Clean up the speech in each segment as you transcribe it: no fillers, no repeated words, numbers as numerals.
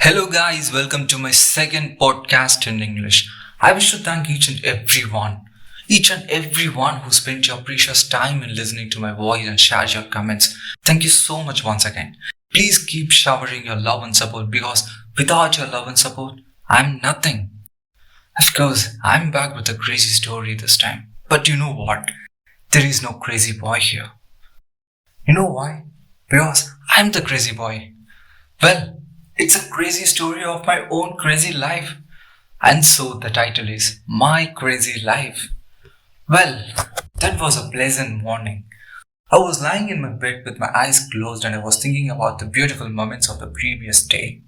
Hello, guys, welcome to my second podcast in English. I wish to thank each and everyone who spent your precious time in listening to my voice and shared your comments. Thank you so much once again. Please keep showering your love and support because without your love and support, I'm nothing. Of course, I'm back with a crazy story this time. But you know what? There is no crazy boy here. You know why? Because I'm the crazy boy. Well, it's a crazy story of my own crazy life. And so the title is My Crazy Life. Well, that was a pleasant morning. I was lying in my bed with my eyes closed and I was thinking about the beautiful moments of the previous day.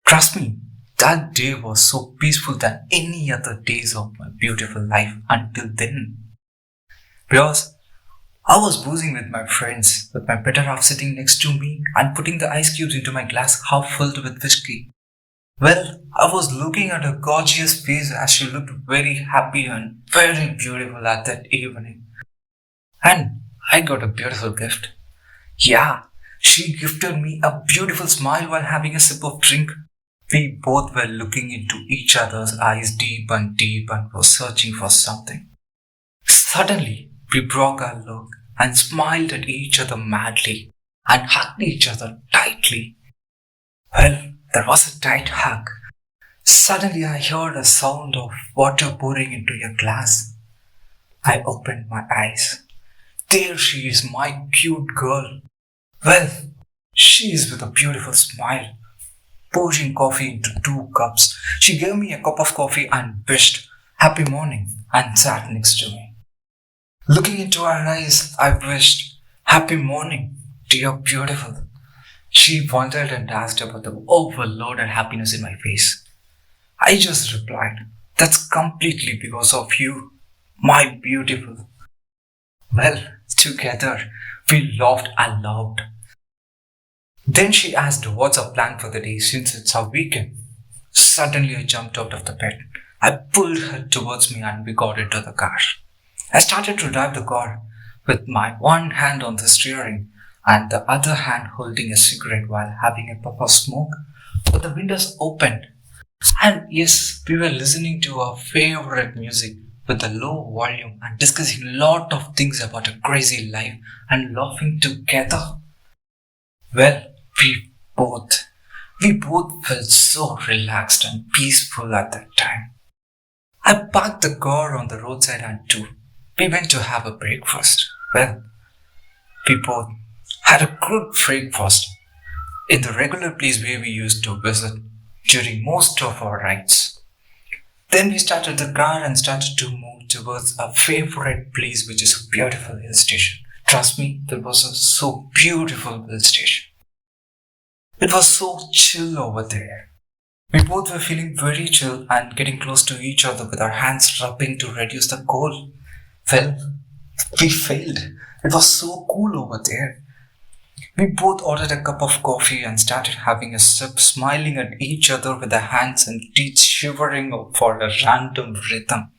Trust me, that day was so peaceful than any other days of my beautiful life until then. Because I was boozing with my friends, with my better half sitting next to me and putting the ice cubes into my glass half filled with whiskey. Well, I was looking at her gorgeous face as she looked very happy and very beautiful at that evening. And I got a beautiful gift. Yeah, she gifted me a beautiful smile while having a sip of drink. We both were looking into each other's eyes deep and were searching for something. Suddenly, we broke our look and smiled at each other madly and hugged each other tightly. Well, there was a tight hug. Suddenly I heard a sound of water pouring into your glass. I opened my eyes. There she is, my cute girl. Well, she is with a beautiful smile, pouring coffee into 2 cups. She gave me a cup of coffee and wished happy morning and sat next to me. Looking into her eyes, I wished, happy morning, dear beautiful. She wondered and asked about the overloaded happiness in my face. I just replied, that's completely because of you, my beautiful. Well, together, we laughed aloud. Then she asked, what's our plan for the day since it's our weekend? Suddenly, I jumped out of the bed. I pulled her towards me and we got into the car. I started to drive the car with my one hand on the steering and the other hand holding a cigarette while having a puff of smoke. But the windows opened. And yes, we were listening to our favorite music with a low volume and discussing a lot of things about a crazy life and laughing together. Well, we both felt so relaxed and peaceful at that time. I parked the car on the roadside and we went to have a breakfast. Well, we both had a good breakfast in the regular place where we used to visit during most of our rides. Then we started the car and started to move towards our favorite place, which is a beautiful hill station. Trust me, that was a so beautiful hill station. It was so chill over there. We both were feeling very chill and getting close to each other with our hands rubbing to reduce the cold. Well, we failed. It was so cool over there. We both ordered a cup of coffee and started having a sip, smiling at each other with our hands and teeth shivering for a random rhythm.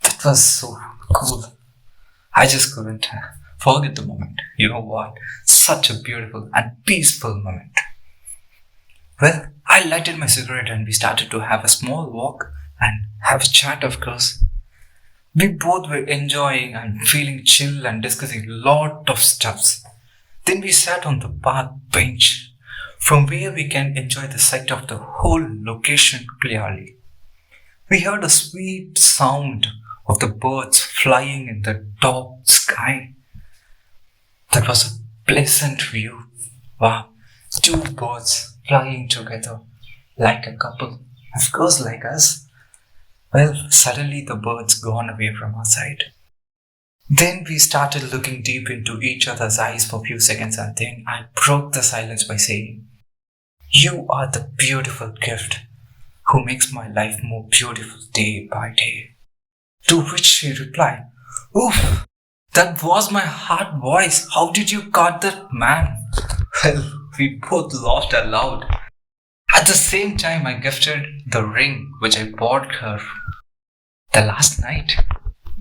That was so cool. I just couldn't forget the moment. You know what? Such a beautiful and peaceful moment. Well, I lighted my cigarette and we started to have a small walk and have a chat, of course. We both were enjoying and feeling chill and discussing a lot of stuffs. Then we sat on the park bench from where we can enjoy the sight of the whole location clearly. We heard a sweet sound of the birds flying in the top sky. That was a pleasant view. Wow, 2 birds flying together like a couple, of course like us. Well, suddenly the birds gone away from our side. Then we started looking deep into each other's eyes for a few seconds and then I broke the silence by saying, you are the beautiful gift who makes my life more beautiful day by day. To which she replied, oof, that was my heart voice. How did you got that, man? Well, we both laughed aloud. At the same time, I gifted the ring which I bought her the last night.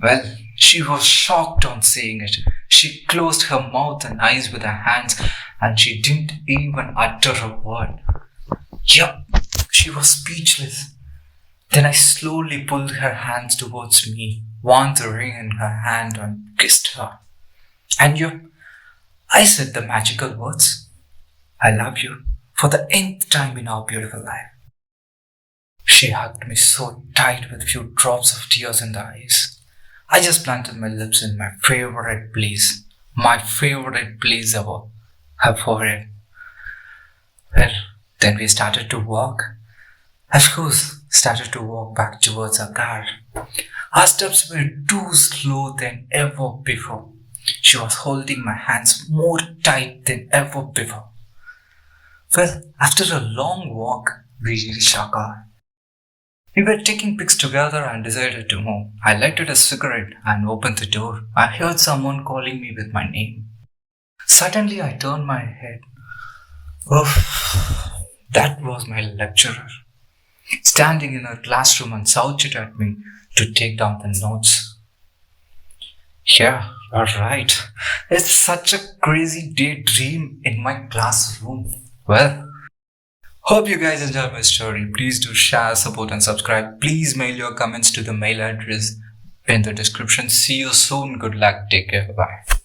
Well, she was shocked on seeing it. She closed her mouth and eyes with her hands and she didn't even utter a word. Yup, she was speechless. Then I slowly pulled her hands towards me, won the ring in her hand and kissed her. And yup, I said the magical words, I love you, for the nth time in our beautiful life. She hugged me so tight with few drops of tears in the eyes. I just planted my lips in my favorite place ever, her forehead. Well, then we started to walk. Of course, started to walk back towards our car. Our steps were too slow than ever before. She was holding my hands more tight than ever before. Well, after a long walk, we reached our car. We were taking pics together and decided to move. I lighted a cigarette and opened the door. I heard someone calling me with my name. Suddenly, I turned my head. Oh, that was my lecturer, standing in her classroom and shouted at me to take down the notes. Yeah, you're right. It's such a crazy daydream in my classroom. Well, hope you guys enjoyed my story. Please do share, support and subscribe. Please mail your comments to the mail address in the description. See you soon. Good luck. Take care. Bye.